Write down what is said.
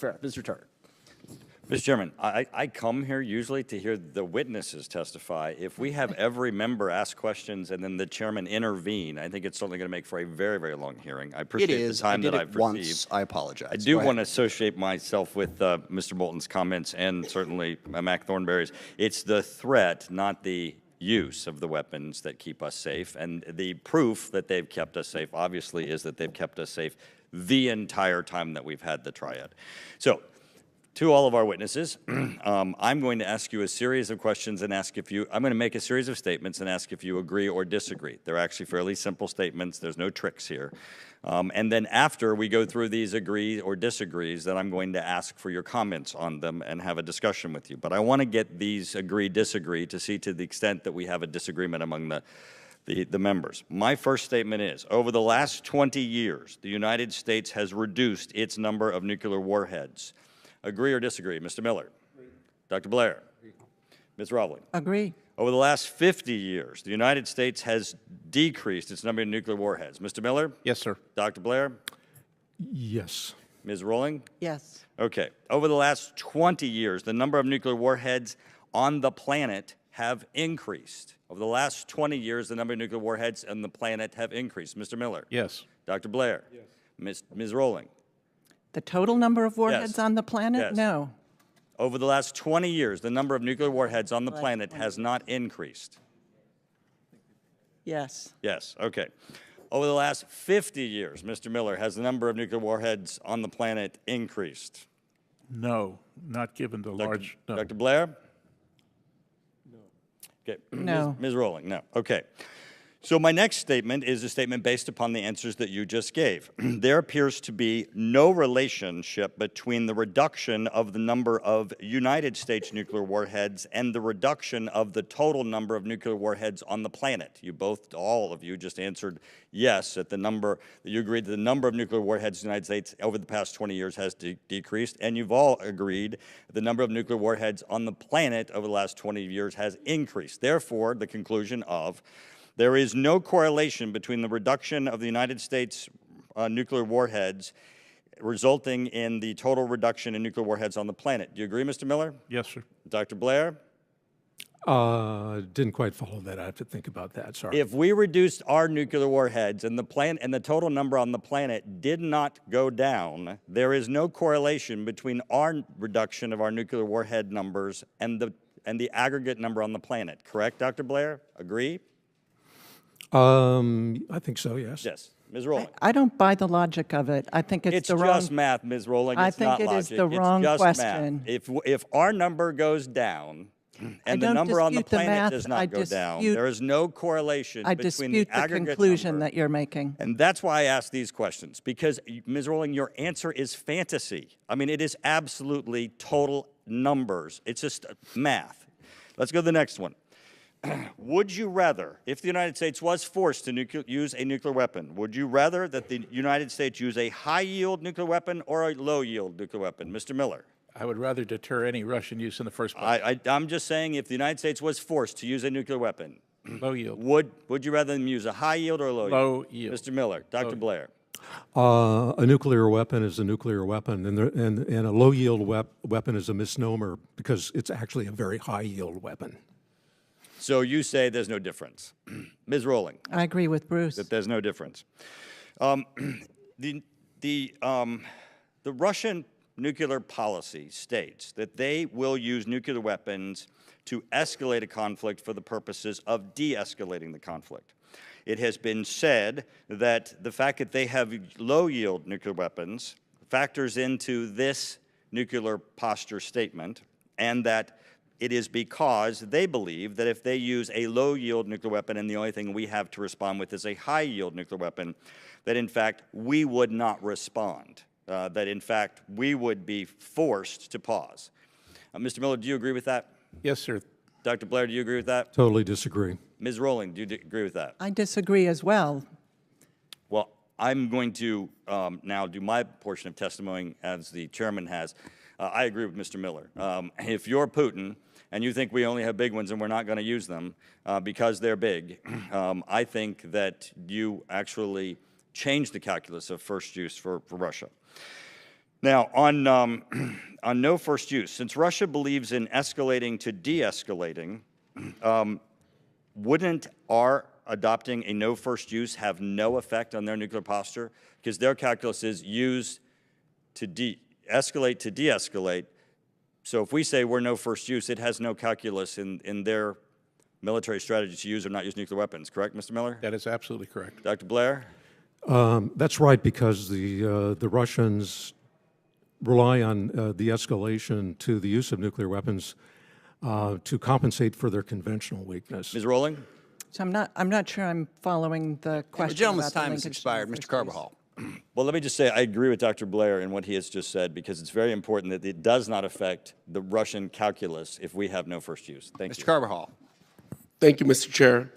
fair. Mr. Turner. Mr. Chairman, I come here usually to hear the witnesses testify. If we have every member ask questions and then the chairman intervene, I think it's certainly going to make for a very, very long hearing. I appreciate the time that I've received. I apologize. I do want to associate myself with Mr. Bolton's comments and certainly Mac Thornberry's. It's the threat, not the use of the weapons that keep us safe. And the proof that they've kept us safe, obviously, is that they've kept us safe the entire time that we've had the triad. So, to all of our witnesses, I'm going to ask you a series of questions and ask if you, I'm going to make a series of statements and ask if you agree or disagree. They're actually fairly simple statements. There's no tricks here. And then after we go through these agree or disagrees, then I'm going to ask for your comments on them and have a discussion with you. But I want to get these agree, disagree to see to the extent that we have a disagreement among the members. My first statement is, over the last 20 years, the United States has reduced its number of nuclear warheads. Agree or disagree? Mr. Miller? Agree. Dr. Blair? Agree. Ms. Rovling? Agree. Over the last 50 years, the United States has decreased its number of nuclear warheads. Mr. Miller? Yes, sir. Dr. Blair? Yes. Ms. Rovling? Yes. Okay. Over the last 20 years, the number of nuclear warheads on the planet have increased. Over the last 20 years, the number of nuclear warheads on the planet have increased. Mr. Miller? Yes. Dr. Blair? Yes. Ms. Rovling? The total number of warheads Yes. on the planet? Yes. No. Over the last 20 years, the number of nuclear warheads on the planet has not increased. Yes. Yes, okay. Over the last 50 years, Mr. Miller, has the number of nuclear warheads on the planet increased? No, not given the large. No. Dr. Blair? No. Okay. No. Ms. Rovling, no. Okay. So my next statement is a statement based upon the answers that you just gave. There appears to be no relationship between the reduction of the number of United States nuclear warheads and the reduction of the total number of nuclear warheads on the planet. You both, all of you, just answered yes at the number, you agreed that the number of nuclear warheads in the United States over the past 20 years has decreased, and you've all agreed the number of nuclear warheads on the planet over the last 20 years has increased. Therefore, the conclusion of there is no correlation between the reduction of the United States nuclear warheads resulting in the total reduction in nuclear warheads on the planet. Do you agree, Mr. Miller? Yes, sir. Dr. Blair? Didn't quite follow that. I have to think about that. Sorry. If we reduced our nuclear warheads and the total number on the planet did not go down, there is no correlation between our reduction of our nuclear warhead numbers and the aggregate number on the planet. Correct, Dr. Blair? Agree? I think so, yes. Yes. Ms. Rovling? I don't buy the logic of it. I think it's the wrong. It's just math, Ms. Rovling. I It's think not it is logic. the wrong It's just question. math. If our number goes down and the don't number on the dispute the planet math. does I not go down, dispute- there is no correlation I between dispute the the aggregate conclusion number. that you're making. And that's why I ask these questions, because, Ms. Rovling, your answer is fantasy. I mean, it is absolutely total numbers. It's just math. Let's go to the next one. Would you rather, if the United States was forced to use a nuclear weapon, would you rather that the United States use a high-yield nuclear weapon or a low-yield nuclear weapon? Mr. Miller? I would rather deter any Russian use in the first place. I'm just saying, if the United States was forced to use a nuclear weapon, Low yield. would you rather them use a high-yield or a low-yield? Low yield. Mr. Miller? Dr. Blair? A nuclear weapon is a nuclear weapon, and a low-yield weapon is a misnomer because it's actually a very high-yield weapon. So you say there's no difference. Ms. Rovling? I agree with Bruce. That there's no difference. The Russian nuclear policy states that they will use nuclear weapons to escalate a conflict for the purposes of de-escalating the conflict. It has been said that the fact that they have low-yield nuclear weapons factors into this nuclear posture statement, and that it is because they believe that if they use a low-yield nuclear weapon and the only thing we have to respond with is a high-yield nuclear weapon, that in fact we would not respond, that in fact we would be forced to pause. Mr. Miller, do you agree with that? Yes, sir. Dr. Blair, do you agree with that? Totally disagree. Ms. Rovling, do you agree with that? I disagree as well. Well, I'm going to now do my portion of testimony as the chairman has. I agree with Mr. Miller. If you're Putin and you think we only have big ones and we're not going to use them because they're big, I think that you actually change the calculus of first use for Russia. Now, on, on no first use, since Russia believes in escalating to de-escalating, wouldn't our adopting a no first use have no effect on their nuclear posture? Because their calculus is use to escalate to de-escalate. So if we say we're no first use, it has no calculus in their military strategy to use or not use nuclear weapons, correct, Mr. Miller? That is absolutely correct. Dr. Blair? That's right, because the Russians rely on de-escalation to the use of nuclear weapons to compensate for their conventional weakness. Ms. Rowling? So I'm not sure I'm following the question. The gentleman's about the time has linkage to expired. first Mr. Carbajal. Well, let me just say I agree with Dr. Blair in what he has just said, because it's very important that it does not affect the Russian calculus if we have no first use. Thank you. Mr. Carbajal. Thank you, Mr. Chair.